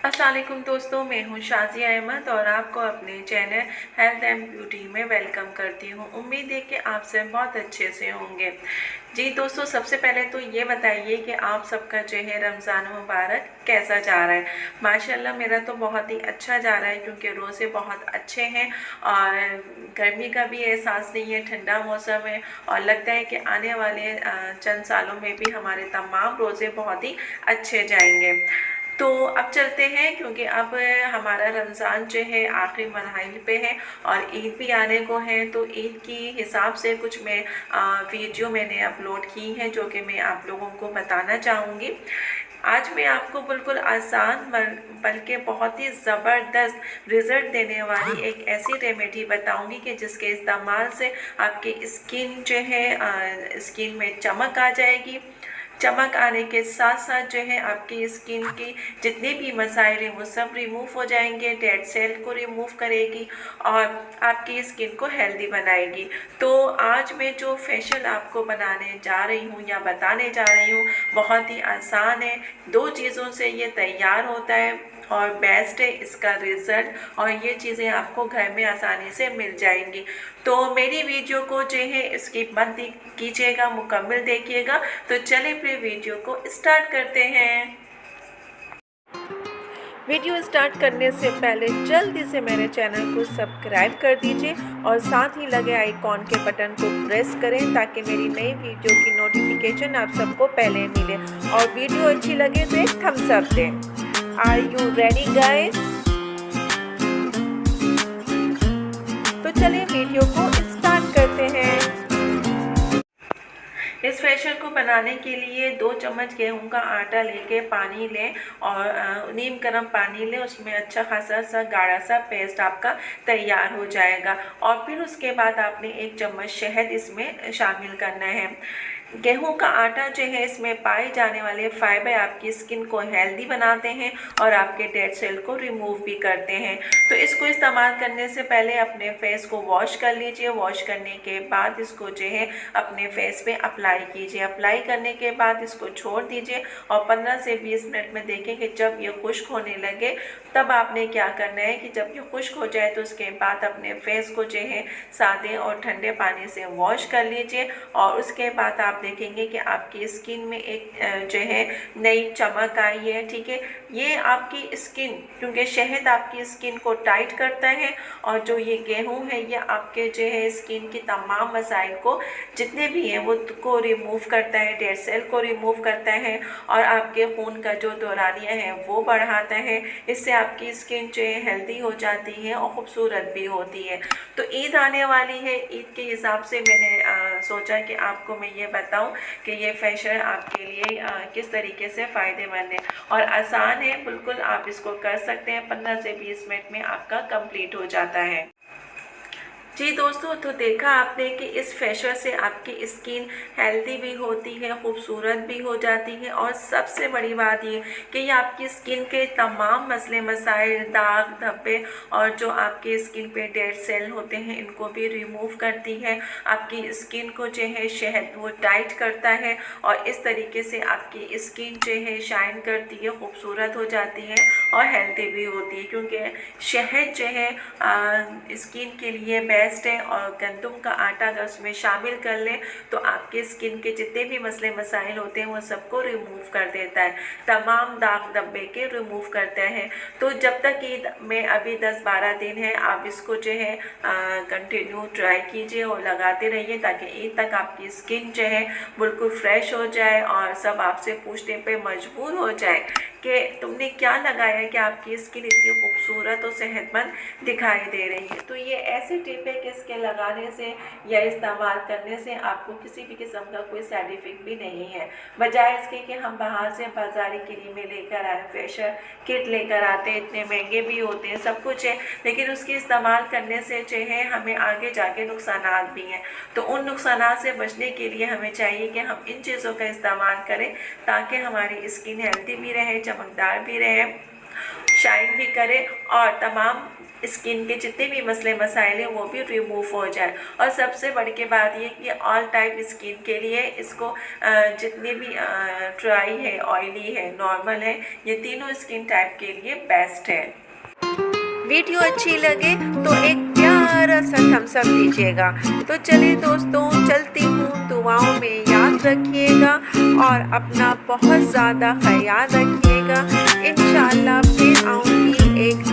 अस्सलाम वालेकुम दोस्तों, मैं हूँ शाज़िया अहमद और आपको अपने चैनल हेल्थ एंड ब्यूटी में वेलकम करती हूँ। उम्मीद है कि आप सब बहुत अच्छे से होंगे। जी दोस्तों, सबसे पहले तो ये बताइए कि आप सबका जो है रमज़ान मुबारक कैसा जा रहा है। माशाल्लाह मेरा तो बहुत ही अच्छा जा रहा है क्योंकि रोज़े बहुत अच्छे हैं और गर्मी का भी एहसास नहीं है, ठंडा मौसम है और लगता है कि आने वाले चंद सालों में भी हमारे तमाम रोज़े बहुत ही अच्छे जाएंगे। तो अब चलते हैं क्योंकि अब हमारा रमज़ान जो है आखिरी मरहल पे है और ईद भी आने को है। तो ईद की हिसाब से कुछ मैं वीडियो मैंने अपलोड की हैं जो कि मैं आप लोगों को बताना चाहूँगी। आज मैं आपको बिल्कुल आसान बल्कि बहुत ही ज़बरदस्त रिज़ल्ट देने वाली एक ऐसी रेमेडी बताऊंगी कि जिसके इस्तेमाल से आपकी स्किन जो है स्किन में चमक आ जाएगी। चमक आने के साथ साथ जो है आपकी स्किन की जितने भी मसाइल हैं वो सब रिमूव हो जाएंगे, डेड सेल को रिमूव करेगी और आपकी स्किन को हेल्दी बनाएगी। तो आज मैं जो फेशियल आपको बनाने जा रही हूँ या बताने जा रही हूँ बहुत ही आसान है। 2 चीज़ों से ये तैयार होता है और बेस्ट है इसका रिज़ल्ट और ये चीज़ें आपको घर में आसानी से मिल जाएंगी। तो मेरी वीडियो को जो है स्किप मत कीजिएगा, मुकम्मल देखिएगा। तो चलिए फिर वीडियो को स्टार्ट करते हैं। वीडियो स्टार्ट करने से पहले जल्दी से मेरे चैनल को सब्सक्राइब कर दीजिए और साथ ही लगे आइकॉन के बटन को प्रेस करें ताकि मेरी नई वीडियो की नोटिफिकेशन आप सबको पहले मिले और वीडियो अच्छी लगे तो एक थम्स अप दें। Are you ready guys? तो चलिए वीडियो को स्टार्ट करते हैं। इस फेशियल को बनाने के लिए 2 चम्मच गेहूं का आटा लेके पानी लें और नीम गर्म पानी लें, उसमें अच्छा खासा सा गाढ़ा सा पेस्ट आपका तैयार हो जाएगा। और फिर उसके बाद आपने 1 चम्मच शहद इसमें शामिल करना है। गेहूं का आटा जो है इसमें पाए जाने वाले फाइबर आपकी स्किन को हेल्दी बनाते हैं और आपके डेड सेल को रिमूव भी करते हैं। तो इसको इस्तेमाल करने से पहले अपने फेस को वॉश कर लीजिए। वॉश करने के बाद इसको जो है अपने फेस पे अप्लाई कीजिए। अप्लाई करने के बाद इसको छोड़ दीजिए और 15 से 20 मिनट में देखें कि जब ये खुश्क होने लगे तब आपने क्या करना है कि जब ये खुश्क हो जाए तो उसके बाद अपने फेस को जो है सादे और ठंडे पानी से वॉश कर लीजिए और उसके बाद आप देखेंगे कि आपकी स्किन में एक जो है नई चमक आई है। ठीक है, ये आपकी स्किन क्योंकि शहद आपकी स्किन को टाइट करता है और जो ये गेहूं है ये आपके जो है स्किन की तमाम मसाइल को जितने भी हैं वो को रिमूव करता है, डेड सेल को रिमूव करता है और आपके खून का जो दौरानिया है वो बढ़ाता है। इससे आपकी स्किन जो है हेल्दी हो जाती है और ख़ूबसूरत भी होती है। तो ईद आने वाली है, ईद के हिसाब से मैंने सोचा कि आपको मैं ये बताऊं कि ये फेशियल आपके लिए किस तरीके से फ़ायदेमंद है और आसान है। बिल्कुल आप इसको कर सकते हैं, 15 से 20 मिनट में आपका कंप्लीट हो जाता है। जी दोस्तों, तो देखा आपने कि इस फेशियल से आपकी स्किन हेल्दी भी होती है, खूबसूरत भी हो जाती है और सबसे बड़ी बात ये कि ये आपकी स्किन के तमाम मसले मसाइल, दाग धब्बे और जो आपके स्किन पे डेड सेल होते हैं इनको भी रिमूव करती है। आपकी स्किन को जो है शहद वो टाइट करता है और इस तरीके से आपकी स्किन जो है शाइन करती है, खूबसूरत हो जाती है और हेल्दी भी होती है क्योंकि शहद जो है स्किन के लिए बेस्ट है। और गंदम का आटा अगर उसमें शामिल कर लें तो आपके स्किन के जितने भी मसले मसाइल होते हैं वो सबको रिमूव कर देता है, तमाम दाग धब्बे के रिमूव करता है। तो जब तक ईद में अभी 10-12 दिन है आप इसको जो है कंटिन्यू ट्राई कीजिए और लगाते रहिए ताकि ईद तक आपकी स्किन जो है बिल्कुल फ्रेश हो जाए और सब आपसे पूछने पे मजबूर हो जाए कि तुमने क्या लगाया है कि आपकी स्किन इतनी खूबसूरत और सेहतमंद दिखाई दे रही है। तो ये ऐसी टिप है कि इसके लगाने से या इस्तेमाल करने से आपको किसी भी किस्म का कोई साइड इफेक्ट भी नहीं है। बजाय इसके कि हम बाहर से बाजारी क्रीमें लेकर आए, फेशियल किट लेकर आते हैं, इतने महंगे भी होते हैं, सब कुछ है, लेकिन उसके इस्तेमाल करने से जो है हमें आगे जाके नुकसानात भी हैं। तो उन नुकसानात से बचने के लिए हमें चाहिए कि हम इन चीज़ों का इस्तेमाल करें ताकि हमारी स्किन हेल्दी भी रहे, चमकदार भी रहे शाइन भी करे और तमाम स्किन के जितने भी मसले मसाइल हैं वो भी रिमूव हो जाए। और सबसे बड़ी के बात ये कि ऑल टाइप स्किन के लिए इसको जितने भी ड्राई है, ऑयली है, नॉर्मल है, ये तीनों स्किन टाइप के लिए बेस्ट है। वीडियो अच्छी लगे तो एक प्यारा सा थम्स अप दीजिएगा। तो चलिए दोस्तों, चलती हूँ, दुआओं में याद रखिएगा और अपना बहुत ज़्यादा ख्याल रखिएगा। इंशाअल्लाह फिर आऊँगी एक